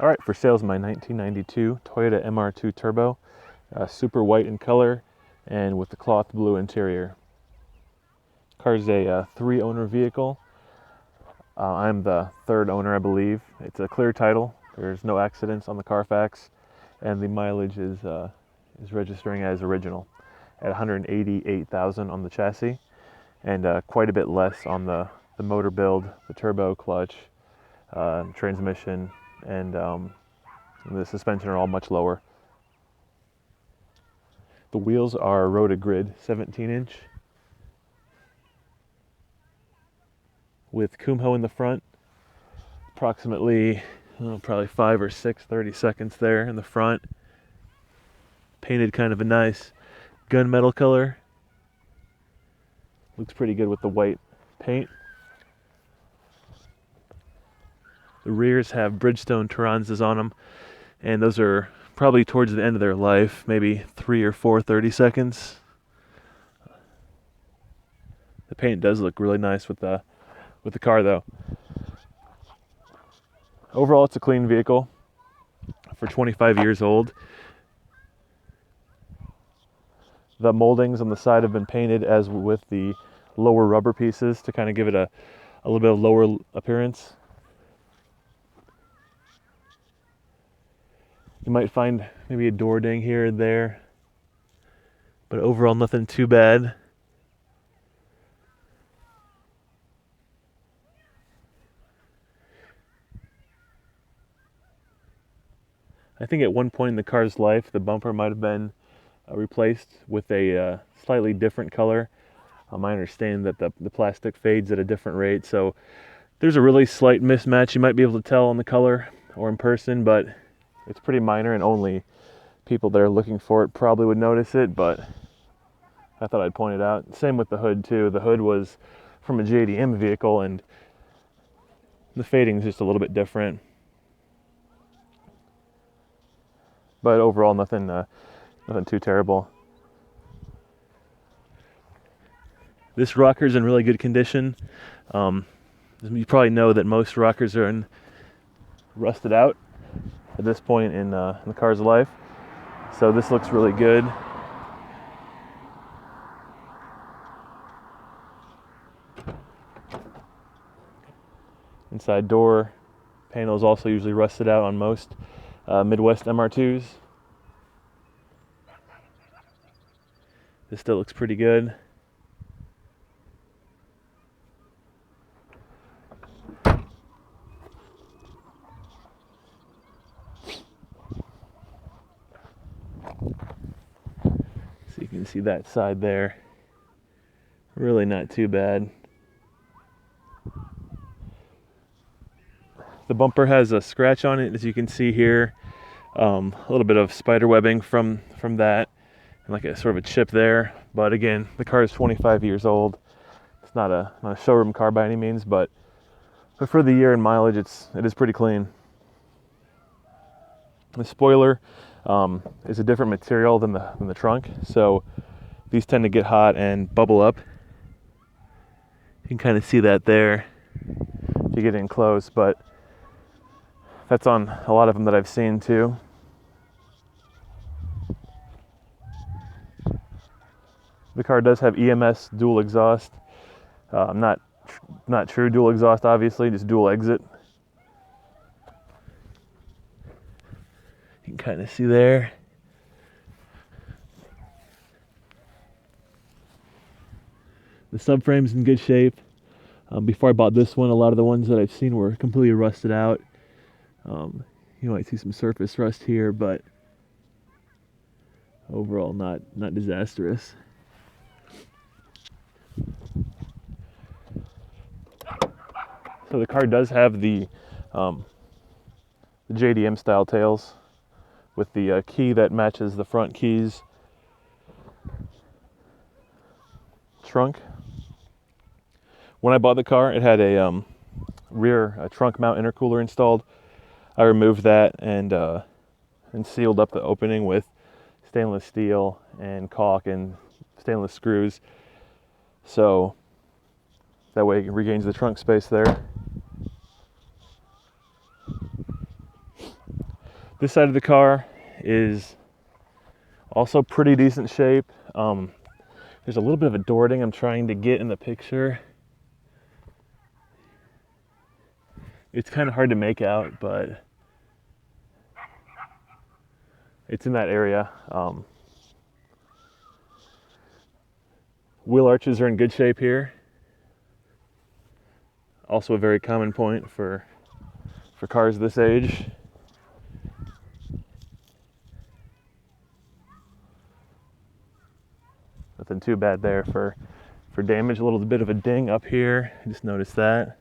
All right, for sale is my 1992 Toyota MR2 Turbo, super white in color and with the cloth blue interior. Car's a three-owner vehicle. I'm the third owner, I believe. It's a clear title. There's no accidents on the Carfax, and the mileage is registering as original at 188,000 on the chassis, and quite a bit less on the motor build, the turbo, clutch, transmission, and the suspension are all much lower. The wheels are Roto-Grid 17-inch with Kumho in the front, approximately probably 5 or 6 30-seconds there in the front. Painted kind of a nice gunmetal color. Looks pretty good with the white paint. The rears have Bridgestone Turanzas on them, and those are probably towards the end of their life, maybe 3 or 4 30-seconds. The paint does look really nice with the car though. Overall, it's a clean vehicle for 25 years old. The moldings on the side have been painted as with the lower rubber pieces to kind of give it a little bit of lower appearance. You might find maybe a door ding here and there, but overall nothing too bad. I think at one point in the car's life, the bumper might have been replaced with a slightly different color. I understand that the plastic fades at a different rate, so there's a really slight mismatch. You might be able to tell on the color or in person, but it's pretty minor, and only people that are looking for it probably would notice it, but I thought I'd point it out. Same with the hood too. The hood was from a JDM vehicle, and the fading is just a little bit different. But overall, nothing too terrible. This rocker's in really good condition. You probably know that most rockers are rusted out at this point in the car's life. So this looks really good. Inside door panel is also usually rusted out on most Midwest MR2s. This still looks pretty good. So you can see that side there. Really not too bad. The bumper has a scratch on it, as you can see here. A little bit of spider webbing from that, and like a sort of a chip there. But again, the car is 25 years old. It's not a showroom car by any means, but for the year and mileage, it is pretty clean. The spoiler is a different material than the trunk, so these tend to get hot and bubble up. You can kind of see that there if you get in close, but that's on a lot of them that I've seen too. The car does have EMS dual exhaust. Not true dual exhaust, obviously, just dual exit. You can kind of see there. The subframe's in good shape. Before I bought this one, a lot of the ones that I've seen were completely rusted out. You might see some surface rust here, but overall not disastrous. So the car does have the JDM style tails with the key that matches the front keys. Trunk. When I bought the car, it had a rear trunk mount intercooler installed. I removed that and sealed up the opening with stainless steel and caulk and stainless screws, so that way it regains the trunk space there. This side of the car is also pretty decent shape. There's a little bit of a door ding I'm trying to get in the picture. It's kind of hard to make out, but it's in that area. Wheel arches are in good shape here. Also a very common point for cars this age. Nothing too bad there for damage. A little bit of a ding up here. I just noticed that.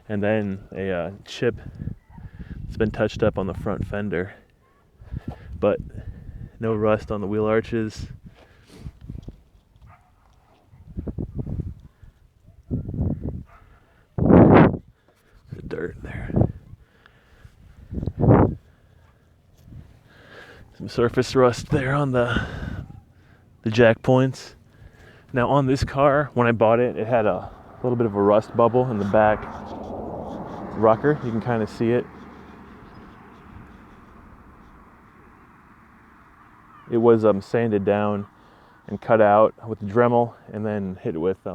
And then a chip that's been touched up on the front fender. But no rust on the wheel arches. There's dirt there. Some surface rust there on the jack points. Now on this car, when I bought it, it had a little bit of a rust bubble in the back rocker. You can kind of see it. It was sanded down and cut out with the Dremel and then hit with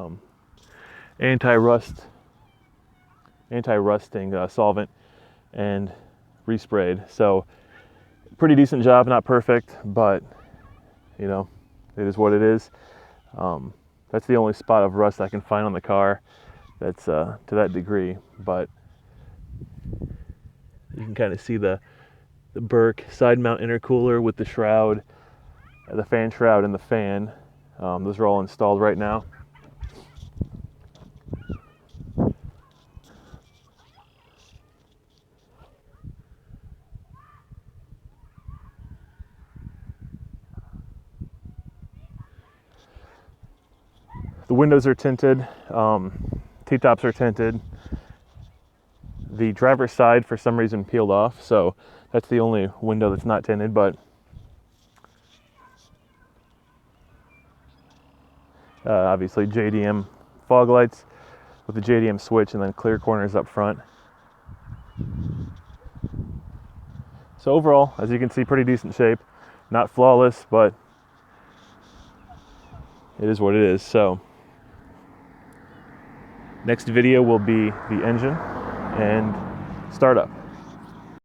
anti-rusting solvent and resprayed. So pretty decent job, not perfect, but you know, it is what it is. That's the only spot of rust I can find on the car that's to that degree, but you can kind of see the Burke side mount intercooler with the shroud, the fan shroud and the fan. Those are all installed right now. The windows are tinted, T-tops are tinted. The driver's side for some reason peeled off, so that's the only window that's not tinted, but obviously JDM fog lights with the JDM switch and then clear corners up front. So overall, as you can see, pretty decent shape. Not flawless, but it is what it is. So next video will be the engine and startup.